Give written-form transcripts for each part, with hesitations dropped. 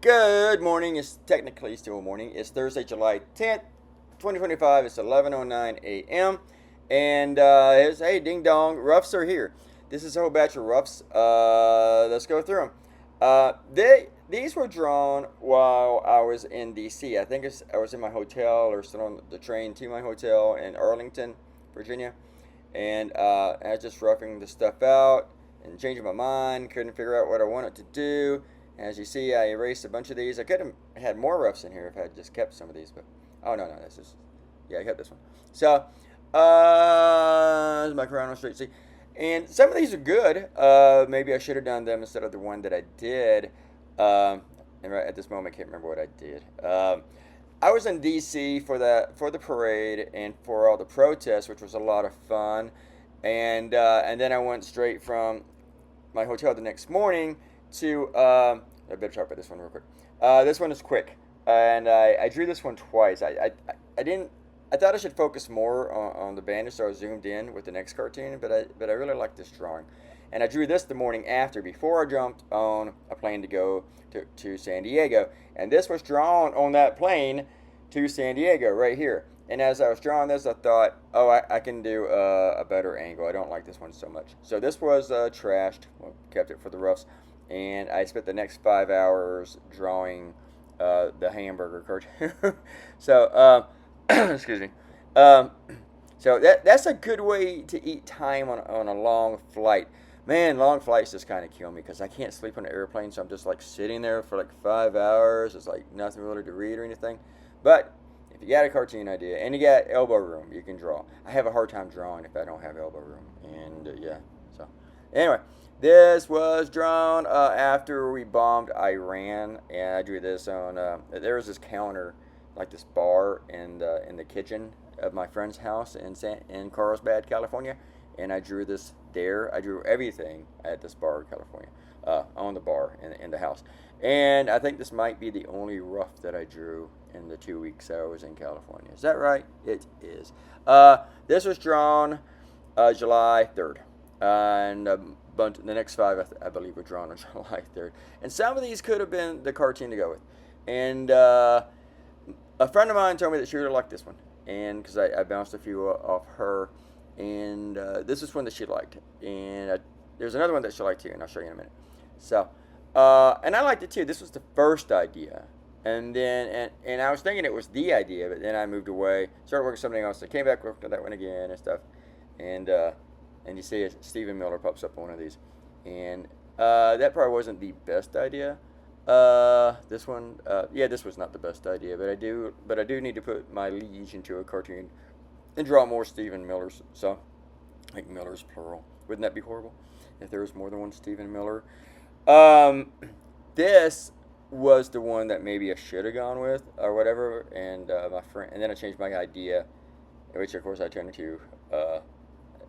Good morning. It's technically still morning. It's Thursday, July 10th, 2025. It's 11:09 a.m. And it's, hey, ding dong, roughs are here. This is a whole batch of roughs. Let's go through them. These were drawn while I was in D.C. I was in my hotel or still on the train to my hotel in Arlington, Virginia. And I was just roughing the stuff out and changing my mind. Couldn't figure out what I wanted to do. As you see, I erased a bunch of these. I could have had more roughs in here if I had just kept some of these, but oh no, this is yeah, I kept this one. So, this is my Crown on Straight C, and some of these are good. Maybe I should have done them instead of the one that I did. And right at this moment, I can't remember what I did. I was in D.C. for the parade and for all the protests, which was a lot of fun, and then I went straight from my hotel the next morning to I better talk about this one real quick. This one is quick, and I drew this one twice. I didn't. I thought I should focus more on the bandage, so I zoomed in with the next cartoon. But I really like this drawing, and I drew this the morning after, before I jumped on a plane to go to San Diego, and this was drawn on that plane to San Diego right here. And as I was drawing this, I thought, oh, I can do a better angle. I don't like this one so much. So this was trashed. Well, kept it for the roughs. And I spent the next 5 hours drawing the hamburger cartoon. So, excuse me. Um, so that's a good way to eat time on a long flight. Man, long flights just kind of kill me because I can't sleep on an airplane, so I'm just like sitting there for like 5 hours. It's like nothing really to read or anything. But if you got a cartoon idea and you got elbow room, you can draw. I have a hard time drawing if I don't have elbow room. And yeah, so anyway, this was drawn after we bombed Iran, and I drew this on. There was this counter, like this bar in the kitchen of my friend's house in Carlsbad, California, and I drew this there. I drew everything at this bar in California, on the bar in the house, and I think this might be the only rough that I drew in the 2 weeks I was in California. Is that right? It is. This was drawn July 3rd. And but the next five, I believe, were drawn on July 3rd. And some of these could have been the cartoon to go with. And a friend of mine told me that she really liked this one. And because I bounced a few off her. And this is one that she liked. And there's another one that she liked too, and I'll show you in a minute. So, and I liked it too. This was the first idea. And then, and I was thinking it was the idea, but then I moved away, started working something else. I came back, worked on that one again and stuff. And you see Stephen Miller pops up on one of these. And that probably wasn't the best idea. This one, yeah, this was not the best idea, but I do need to put my liege into a cartoon and draw more Stephen Millers. So, like Millers plural. Wouldn't that be horrible if there was more than one Stephen Miller? Um, this was the one that maybe I should have gone with or whatever, and my friend, and then I changed my idea, which of course I turned into.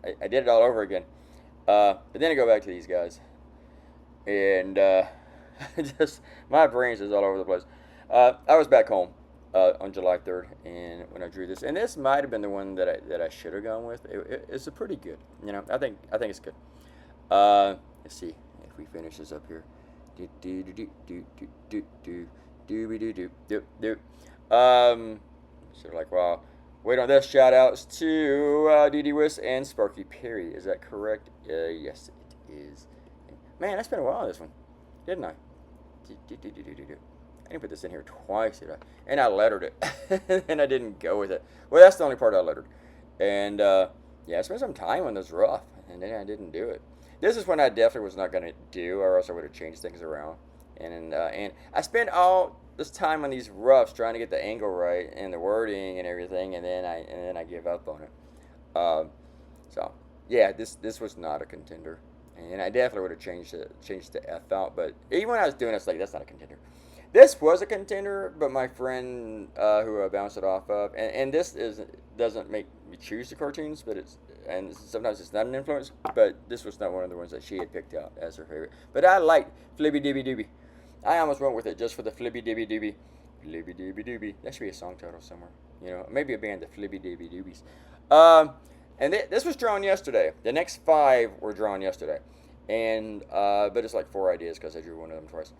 I did it all over again, but then I go back to these guys, and just my brain's just all over the place. I was back home on July 3rd, and when I drew this, and this might have been the one that I should have gone with. It's a pretty good, I think it's good. Let's see if we finish this up here. Do do do do do do do do do do do do. So like wow. Wait on this. Shout outs to DD Wiss and Sparky Perry. Is that correct? Yes, it is. Man, I spent a while on this one, didn't I? I didn't put this in here twice, did I? And I lettered it, and I didn't go with it. Well, that's the only part I lettered. And yeah, I spent some time on this rough, and then I didn't do it. This is one I definitely was not going to do, or else I would have changed things around. And I spent all this time on these roughs trying to get the angle right and the wording and everything, and then I give up on it. So yeah, this was not a contender, and I definitely would have changed the F out. But even when I was doing it, it's like that's not a contender. This was a contender, but my friend who I bounced it off of, and this doesn't make me choose the cartoons, but and sometimes it's not an influence, but this was not one of the ones that she had picked out as her favorite. But I liked Flibby Dibby Doobie. I almost went with it just for the Flibby Dibby Doobie. Flibby Dibby Doobie. That should be a song title somewhere. Maybe a band, the Flibby Dibby Doobies. And this was drawn yesterday. The next 5 were drawn yesterday. And but it's like 4 ideas because I drew one of them twice.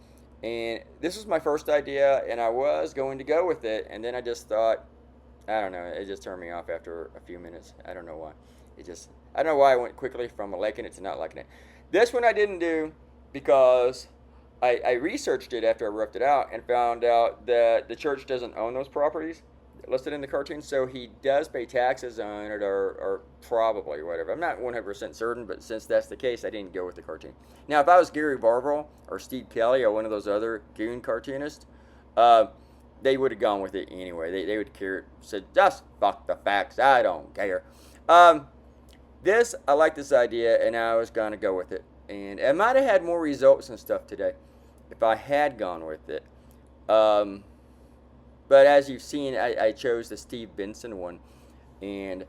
And this was my first idea, and I was going to go with it, and then I just thought, I don't know, it just turned me off after a few minutes. I don't know why. I don't know why I went quickly from liking it to not liking it. This one I didn't do because I researched it after I roughed it out and found out that the church doesn't own those properties listed in the cartoon, so he does pay taxes on it, or probably whatever. I'm not 100% certain, but since that's the case, I didn't go with the cartoon. Now, if I was Gary Barville or Steve Kelly or one of those other goon cartoonists, uh, they would have gone with it anyway. They would care, said, just fuck the facts, I don't care. Um, I like this idea, and I was going to go with it. And I might have had more results and stuff today if I had gone with it. Um, but as you've seen, I chose the Steve Benson one, and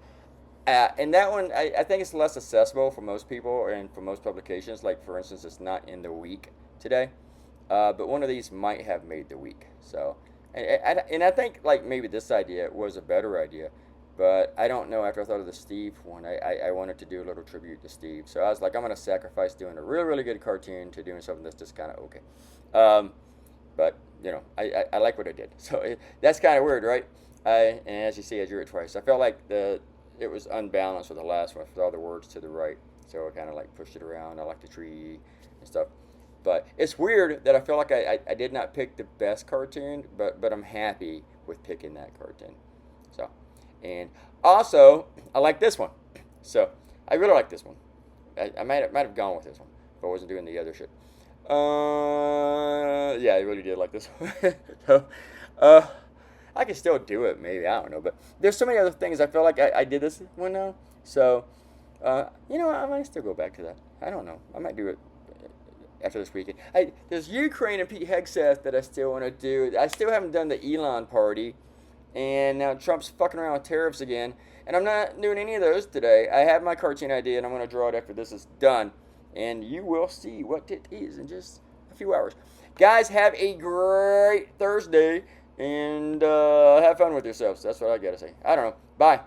that one I think it's less accessible for most people and for most publications. Like for instance, it's not in the week today, but one of these might have made the week. So, and I think like maybe this idea was a better idea, but I don't know. After I thought of the Steve one, I wanted to do a little tribute to Steve. So I was like, I'm gonna sacrifice doing a really really good cartoon to doing something that's just kind of okay. Um, but I like what I did. So that's kind of weird, right? And as you see, I drew it twice. I felt like it was unbalanced with the last one with all the words to the right. So I kind of like pushed it around. I like the tree and stuff. But it's weird that I feel like I did not pick the best cartoon, but I'm happy with picking that cartoon. So, and also I like this one. So I really like this one. I might have gone with this one if I wasn't doing the other shit. Yeah, I really did like this one. So, I can still do it, maybe, I don't know. But there's so many other things. I feel like I did this one now. So, I might still go back to that. I don't know. I might do it after this weekend. There's Ukraine and Pete Hegseth that I still want to do. I still haven't done the Elon party. And now Trump's fucking around with tariffs again. And I'm not doing any of those today. I have my cartoon idea, and I'm going to draw it after this is done. And you will see what it is in just a few hours. Guys, have a great Thursday, and have fun with yourselves. That's what I got to say. I don't know. Bye.